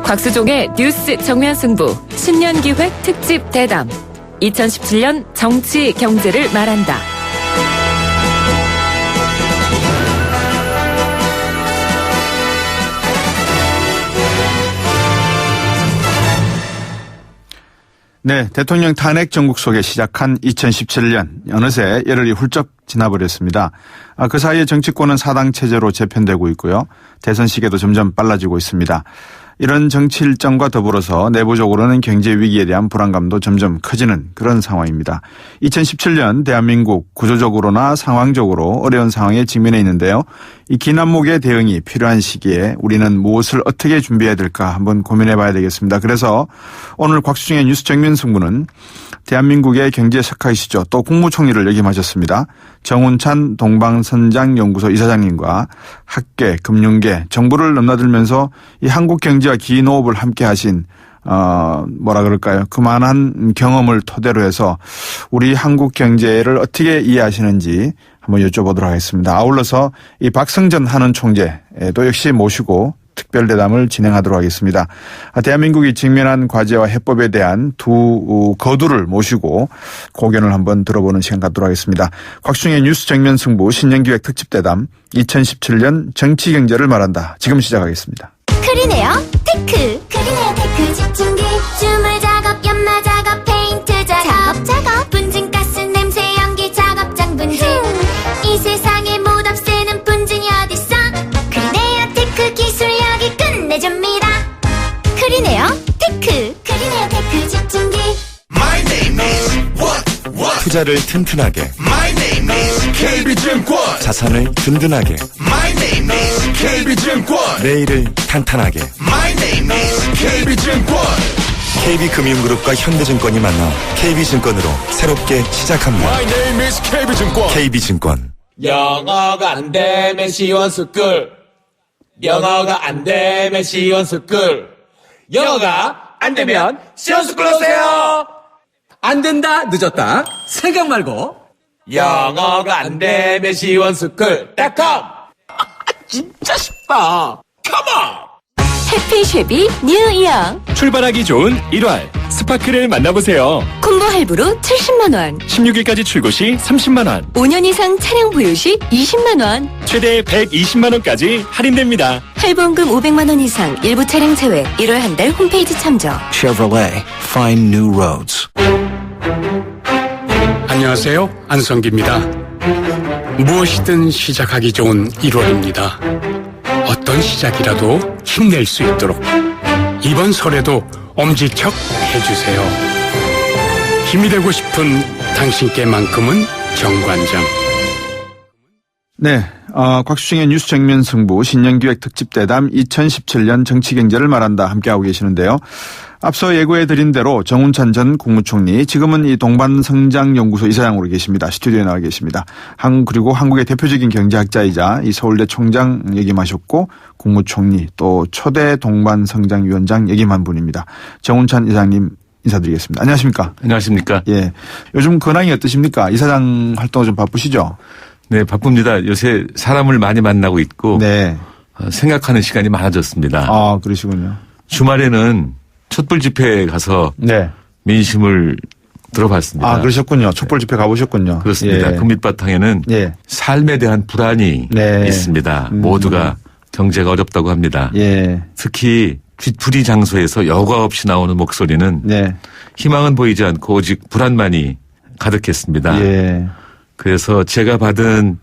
곽수종의 뉴스 정면 승부 신년기획 특집 대담 2017년 정치 경제를 말한다. 네, 대통령 탄핵 정국 속에 시작한 2017년 어느새 열흘이 훌쩍 지나버렸습니다. 그 사이에 정치권은 사당 체제로 재편되고 있고요. 대선 시기도 점점 빨라지고 있습니다. 이런 정치 일정과 더불어서 내부적으로는 경제 위기에 대한 불안감도 점점 커지는 그런 상황입니다. 2017년 대한민국 구조적으로나 상황적으로 어려운 상황에 직면해 있는데요. 이 긴 안목의 대응이 필요한 시기에 우리는 무엇을 어떻게 준비해야 될까 한번 고민해 봐야 되겠습니다. 그래서 오늘 곽수종의 뉴스 정면 승부는 대한민국의 경제 석학이시죠. 또 국무총리를 역임하셨습니다. 정운찬 동방선장연구소 이사장님과 학계, 금융계, 정부를 넘나들면서 이 한국 경제와 기노업을 함께 하신 그만한 경험을 토대로 해서 우리 한국 경제를 어떻게 이해하시는지 한번 여쭤보도록 하겠습니다. 아울러서 이 박성전 한은 총재도 역시 모시고 특별 대담을 진행하도록 하겠습니다. 대한민국이 직면한 과제와 해법에 대한 두 거두를 모시고 고견을 한번 들어보는 시간 갖도록 하겠습니다. 곽수종의 뉴스 정면 승부 신년기획 특집 대담 2017년 정치 경제를 말한다. 지금 시작하겠습니다. 크리네어 테크 크리네어 테크 집중기 주물 작업 연마 작업 페인트 작업 분진가스 냄새 연기 작업장 분진 이 세상에 못 없애는 분진이 어딨어 크리네어 테크 기술력이 끝내줍니다. 크리네어 테크 집중기 My name is what 투자를 튼튼하게 My name is KB증권 자산을 든든하게 My name is KB증권 내일을 탄탄하게 My name is KB증권 KB금융그룹과 현대증권이 만나 KB증권으로 새롭게 시작합니다. My name is KB증권 KB증권 영어가 안 되면 시원스쿨 영어가 안 되면 시원스쿨 영어가 안 되면 시원스쿨 오세요. 안 된다 늦었다 생각 말고 영어가 안 되면 시원스쿨.com 진짜 쉽다. 컴온. 해피쉐비 뉴 이어 출발하기 좋은 1월 스파크를 만나보세요. 콤보 할부로 70만원 16일까지 출고 시 30만원 5년 이상 차량 보유 시 20만원 최대 120만원까지 할인됩니다. 할부원금 500만원 이상 일부 차량 제외 1월 한 달 홈페이지 참조. Chevrolet Find New Roads. 안녕하세요. 안성기입니다. 무엇이든 시작하기 좋은 1월입니다. 어떤 시작이라도 힘낼 수 있도록 이번 설에도 엄지척 해주세요. 힘이 되고 싶은 당신께만큼은 정관장. 네, 곽수종의 뉴스 정면 승부 신년기획 특집 대담 2017년 정치 경제를 말한다 함께하고 계시는데요. 앞서 예고해드린 대로 정운찬 전 국무총리, 지금은 이 동반성장연구소 이사장으로 계십니다. 스튜디오에 나와 계십니다. 그리고 한국의 대표적인 경제학자이자 이 서울대 총장 역임하셨고 국무총리 또 초대 동반성장위원장 역임한 분입니다. 정운찬 이사장님 인사드리겠습니다. 안녕하십니까? 안녕하십니까? 예, 요즘 근황이 어떠십니까? 이사장 활동은 좀 바쁘시죠? 네, 바쁩니다. 요새 사람을 많이 만나고 있고 네. 생각하는 시간이 많아졌습니다. 아, 그러시군요. 주말에는 촛불 집회에 가서 네. 민심을 들어봤습니다. 아, 그러셨군요. 촛불 집회 가보셨군요. 그렇습니다. 예. 그 밑바탕에는 예. 삶에 대한 불안이 네. 있습니다. 모두가 경제가 어렵다고 합니다. 예. 특히 쥐풀이 장소에서 여과 없이 나오는 목소리는 네. 희망은 보이지 않고 오직 불안만이 가득했습니다. 예. 그래서 제가 받은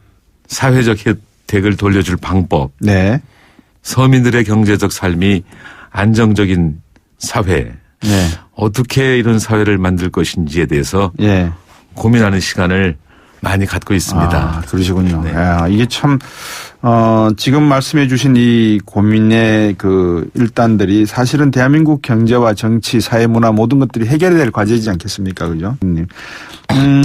사회적 혜택을 돌려줄 방법, 네. 서민들의 경제적 삶이 안정적인 사회, 네. 어떻게 이런 사회를 만들 것인지에 대해서 예. 고민하는 시간을 많이 갖고 있습니다. 아, 그러시군요. 네. 야, 이게 참, 지금 말씀해 주신 이 고민의 그 일단들이 사실은 대한민국 경제와 정치, 사회, 문화 모든 것들이 해결해야 될 과제이지 않겠습니까? 그죠?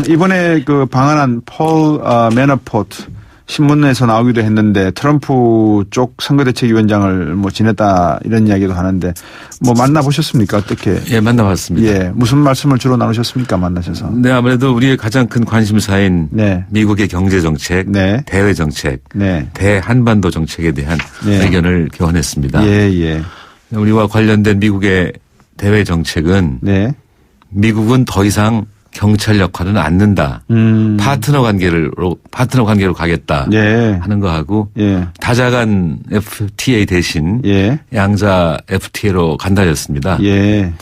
이번에 그 방한한 폴 매너포트 신문에서 나오기도 했는데 트럼프 쪽 선거대책위원장을 뭐 지냈다 이런 이야기도 하는데 뭐 만나보셨습니까? 어떻게? 예, 만나봤습니다. 예. 무슨 말씀을 주로 나누셨습니까? 만나셔서. 네, 아무래도 우리의 가장 큰 관심사인 네. 미국의 경제정책, 네. 대외정책, 네. 대한반도 정책에 대한 네. 의견을 교환했습니다. 예, 예. 우리와 관련된 미국의 대외 정책은 네. 미국은 더 이상 경찰 역할은 않는다. 파트너 관계로 가겠다. 예. 하는 거하고 예. 다자간 FTA 대신 예. 양자 FTA로 간다졌습니다. 예.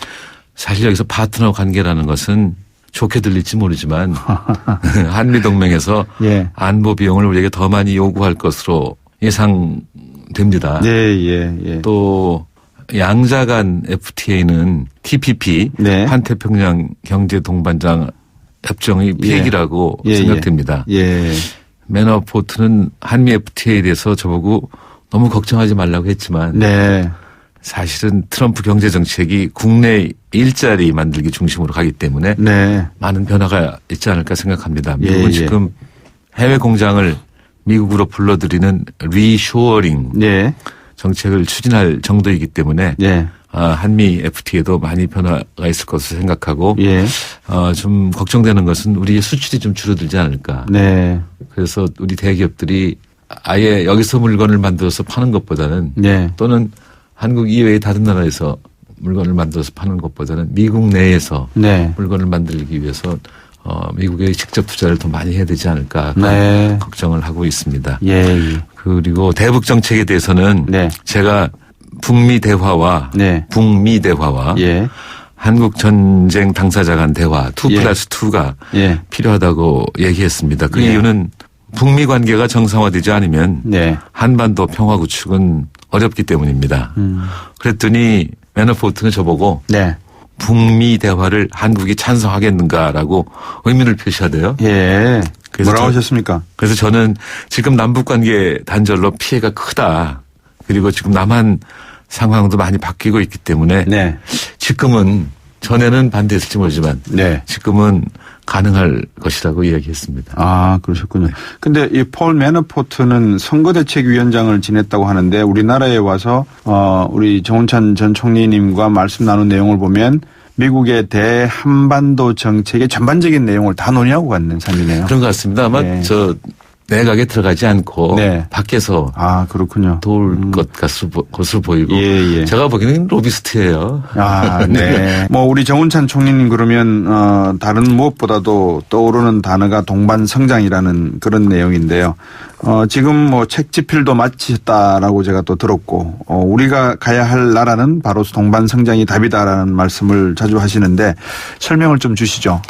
사실 여기서 파트너 관계라는 것은 좋게 들릴지 모르지만 한미동맹에서 예. 안보 비용을 우리에게 더 많이 요구할 것으로 예상됩니다. 예, 예, 예. 또 양자 간 FTA는 TPP 네. 환태평양 경제동반장 협정의 폐기라고 예, 생각됩니다. 예. 매너포트는 한미 FTA에 대해서 저보고 너무 걱정하지 말라고 했지만 네. 사실은 트럼프 경제정책이 국내 일자리 만들기 중심으로 가기 때문에 네. 많은 변화가 있지 않을까 생각합니다. 미국은 예. 지금 해외 공장을 미국으로 불러들이는 리쇼어링 네. 정책을 추진할 정도이기 때문에 예. 한미 FTA도 많이 변화가 있을 것으로 생각하고 예. 좀 걱정되는 것은 우리의 수출이 좀 줄어들지 않을까. 네. 그래서 우리 대기업들이 아예 여기서 물건을 만들어서 파는 것보다는 네. 또는 한국 이외의 다른 나라에서 물건을 만들어서 파는 것보다는 미국 내에서 네. 물건을 만들기 위해서 미국에 직접 투자를 더 많이 해야 되지 않을까 네. 걱정을 하고 있습니다. 예. 예. 그리고 대북 정책에 대해서는 네. 제가 북미 대화와 네. 북미 대화와 예. 한국 전쟁 당사자 간 대화 2+2가 예. 필요하다고 얘기했습니다. 그 예. 이유는 북미 관계가 정상화되지 않으면 네. 한반도 평화 구축은 어렵기 때문입니다. 그랬더니 매너포트는 저보고 네. 북미 대화를 한국이 찬성하겠는가라고 의문을 표시하대요. 예. 그래서 뭐라고 하셨습니까? 그래서 저는 지금 남북관계 단절로 피해가 크다. 그리고 지금 남한 상황도 많이 바뀌고 있기 때문에 네. 지금은 전에는 반대했을지 모르지만 네. 지금은 가능할 것이라고 이야기했습니다. 아, 그러셨군요. 근데 이 폴 매너포트는 선거대책위원장을 지냈다고 하는데 우리나라에 와서 우리 정운찬 전 총리님과 말씀 나눈 내용을 보면 미국의 대한반도 정책의 전반적인 내용을 다 논의하고 갔는 셈이네요. 그런 것 같습니다. 아마 네. 내각에 들어가지 않고 네. 밖에서 아, 그렇군요. 도울 것으로 보이고 예, 예. 제가 보기에는 로비스트예요. 아, 네. 뭐 우리 정운찬 총리님 그러면 다른 무엇보다도 떠오르는 단어가 동반성장이라는 그런 내용인데요. 지금 뭐 책 집필도 마치셨다라고 제가 또 들었고 우리가 가야 할 나라는 바로 동반성장이 답이다라는 말씀을 자주 하시는데 설명을 좀 주시죠.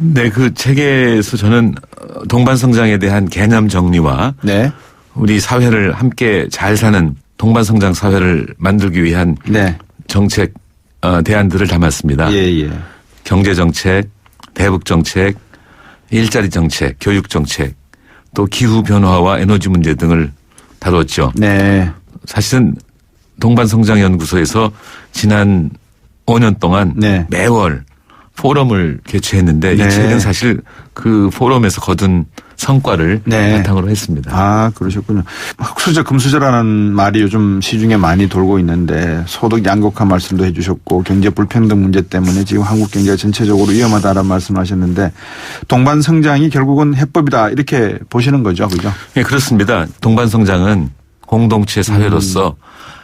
네, 그 책에서 저는 동반성장에 대한 개념 정리와 네. 우리 사회를 함께 잘 사는 동반성장 사회를 만들기 위한 네. 정책 대안들을 담았습니다. 예, 예. 경제정책, 대북정책, 일자리 정책, 교육정책, 또 기후변화와 에너지 문제 등을 다뤘죠. 네. 사실은 동반성장연구소에서 지난 5년 동안 네. 매월 포럼을 개최했는데 네. 이 책은 사실 그 포럼에서 거둔 성과를 네. 바탕으로 했습니다. 아, 그러셨군요. 흑수저, 금수저라는 말이 요즘 시중에 많이 돌고 있는데 소득 양극화 말씀도 해 주셨고 경제 불평등 문제 때문에 지금 한국 경제가 전체적으로 위험하다라는 말씀하셨는데 동반성장이 결국은 해법이다 이렇게 보시는 거죠. 그죠? 네, 그렇습니다. 동반성장은 공동체 사회로서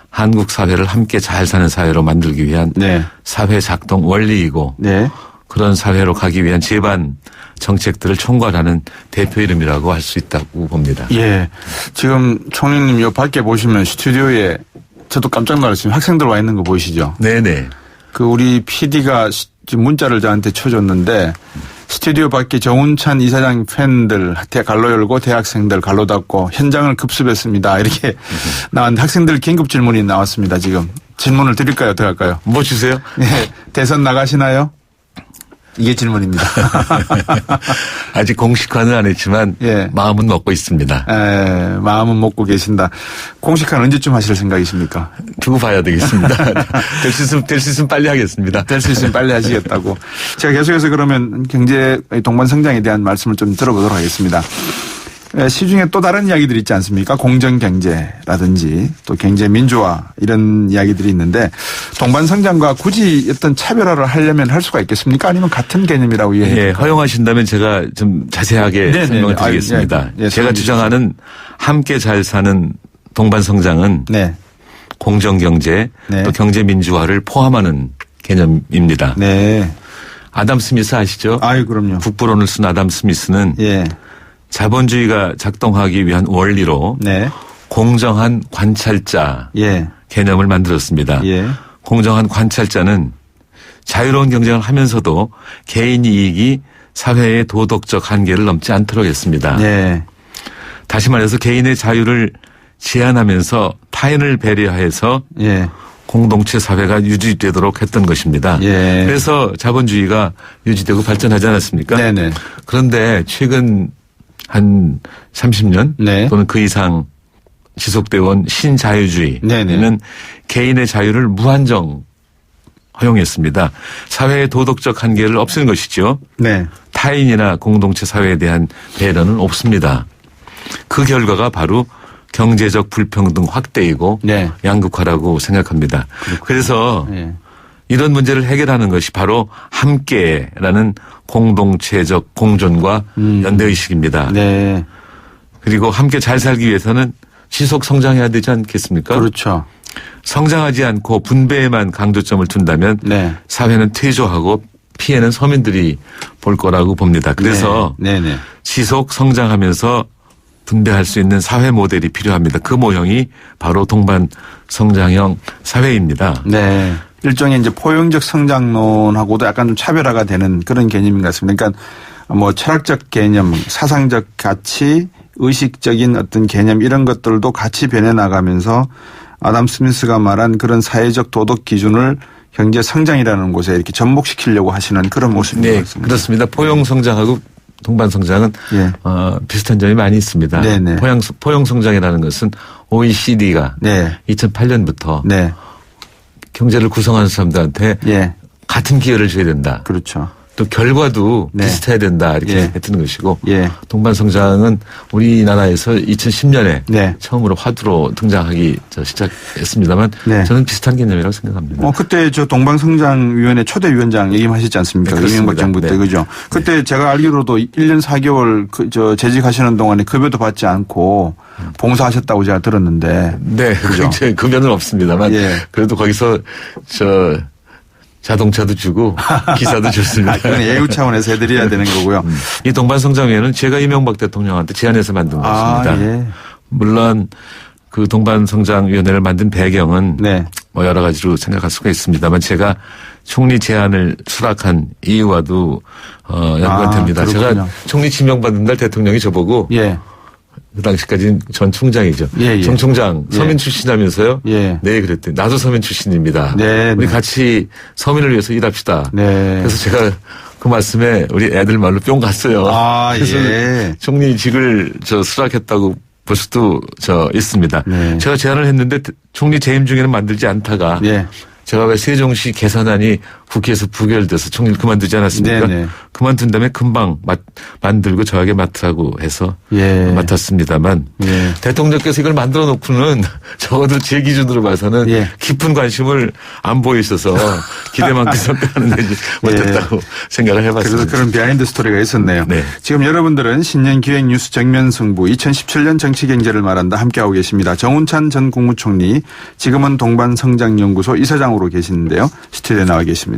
한국 사회를 함께 잘 사는 사회로 만들기 위한 네. 사회 작동 원리이고 네. 그런 사회로 가기 위한 제반 정책들을 총괄하는 대표 이름이라고 할 수 있다고 봅니다. 예. 지금 총리님 요 밖에 보시면 스튜디오에 저도 깜짝 놀랐어요. 학생들 와 있는 거 보이시죠? 네네. 그 우리 PD가 지금 문자를 저한테 쳐줬는데 스튜디오 밖에 정운찬 이사장 팬들 갈로 열고 대학생들 갈로 닫고 현장을 급습했습니다. 이렇게 나왔는데 학생들 긴급 질문이 나왔습니다. 지금 질문을 드릴까요? 어떡할까요? 뭐 주세요? 네. 대선 나가시나요? 이게 질문입니다. 아직 공식화는 안 했지만 예. 마음은 먹고 있습니다. 마음은 먹고 계신다. 공식화는 언제쯤 하실 생각이십니까? 두고 봐야 되겠습니다. 될 수 있으면 빨리 하겠습니다. 될 수 있으면 빨리 하시겠다고. 제가 계속해서 그러면 경제 동반성장에 대한 말씀을 좀 들어보도록 하겠습니다. 시중에 또 다른 이야기들이 있지 않습니까? 공정경제라든지 또 경제민주화 이런 이야기들이 있는데 동반성장과 굳이 어떤 차별화를 하려면 할 수가 있겠습니까? 아니면 같은 개념이라고 이해해요? 예, 허용하신다면 제가 좀 자세하게 네네네. 설명을 드리겠습니다. 예, 제가 주장하는 함께 잘 사는 동반성장은 네. 공정경제, 네. 또 경제민주화를 포함하는 개념입니다. 네. 아담 스미스 아시죠? 아유, 그럼요. 국부론을 쓴 아담 스미스는 예. 자본주의가 작동하기 위한 원리로 네. 공정한 관찰자 예. 개념을 만들었습니다. 예. 공정한 관찰자는 자유로운 경쟁을 하면서도 개인 이익이 사회의 도덕적 한계를 넘지 않도록 했습니다. 예. 다시 말해서 개인의 자유를 제한하면서 타인을 배려해서 예. 공동체 사회가 유지되도록 했던 것입니다. 예. 그래서 자본주의가 유지되고 발전하지 않았습니까? 네네. 그런데 최근 한 30년 네. 또는 그 이상 지속되어 온 신자유주의는 네네. 개인의 자유를 무한정 허용했습니다. 사회의 도덕적 한계를 없애는 것이죠. 네. 타인이나 공동체 사회에 대한 배려는 없습니다. 그 결과가 바로 경제적 불평등 확대이고 네. 양극화라고 생각합니다. 그래서 예. 이런 문제를 해결하는 것이 바로 함께라는 공동체적 공존과 연대의식입니다. 네. 그리고 함께 잘 살기 위해서는 지속 성장해야 되지 않겠습니까? 그렇죠. 성장하지 않고 분배에만 강조점을 둔다면 네. 사회는 퇴조하고 피해는 서민들이 볼 거라고 봅니다. 그래서 네네. 지속 성장하면서 분배할 수 있는 사회 모델이 필요합니다. 그 모형이 바로 동반 성장형 사회입니다. 네. 일종의 이제 포용적 성장론하고도 약간 좀 차별화가 되는 그런 개념인 것 같습니다. 그러니까 뭐 철학적 개념, 사상적 가치, 의식적인 어떤 개념 이런 것들도 같이 변해 나가면서 아담 스미스가 말한 그런 사회적 도덕 기준을 경제 성장이라는 곳에 이렇게 접목시키려고 하시는 그런 모습인 것 네, 같습니다. 그렇습니다. 포용 성장하고 동반 성장은 예. 비슷한 점이 많이 있습니다. 네네. 포용 성장이라는 것은 OECD가 네. 2008년부터 네. 경제를 구성하는 사람들한테 예. 같은 기회를 줘야 된다. 그렇죠. 또 결과도 네. 비슷해야 된다 이렇게 예. 했던 것이고 예. 동반 성장은 우리나라에서 2010년에 네. 처음으로 화두로 등장하기 시작했습니다만 네. 저는 비슷한 개념이라고 생각합니다. 그때 저 동방성장위원회 초대위원장 얘기하셨지 않습니까? 네, 그렇습니다. 이명박 정부 때 네. 그죠? 그때 제가 알기로도 1년 4개월 재직하시는 동안에 급여도 받지 않고 봉사하셨다고 제가 들었는데. 네, 그죠? 이제 급여는 없습니다만 예. 그래도 거기서 자동차도 주고 기사도 줬습니다. 그건 예우 차원에서 해드려야 되는 거고요. 이 동반성장위원회는 제가 이명박 대통령한테 제안해서 만든 것입니다. 예. 물론 그 동반성장위원회를 만든 배경은 네. 뭐 여러 가지로 생각할 수가 있습니다만 제가 총리 제안을 수락한 이유와도 연관됩니다. 그렇군요. 제가 총리 지명받은 날 대통령이 저보고 예. 그 당시까지는 전 총장이죠. 예, 예. 정 총장 예. 서민 출신하면서요. 예. 네, 그랬더니 나도 서민 출신입니다. 네, 우리 네. 같이 서민을 위해서 일합시다. 네. 그래서 제가 그 말씀에 우리 애들 말로 뿅 갔어요. 그래서 예. 총리직을 수락했다고 볼 수도 있습니다. 네. 제가 제안을 했는데 총리 재임 중에는 만들지 않다가 예. 제가 왜 세종시 개선안이 국회에서 부결돼서 총리를 그만두지 않았습니까? 네네. 그만둔 다음에 금방 만들고 저에게 맡으라고 해서 예. 맡았습니다만 예. 대통령께서 이걸 만들어 놓고는 적어도 제 기준으로 봐서는 예. 깊은 관심을 안 보이셔서 기대만큼 성과는 내지 못했다고 생각을 해봤습니다. 그래서 그런 비하인드 스토리가 있었네요. 네. 지금 여러분들은 신년 기획 뉴스 정면 승부 2017년 정치 경제를 말한다 함께하고 계십니다. 정운찬 전 국무총리, 지금은 동반성장연구소 이사장으로 계시는데요. 스튜디오에 나와 계십니다.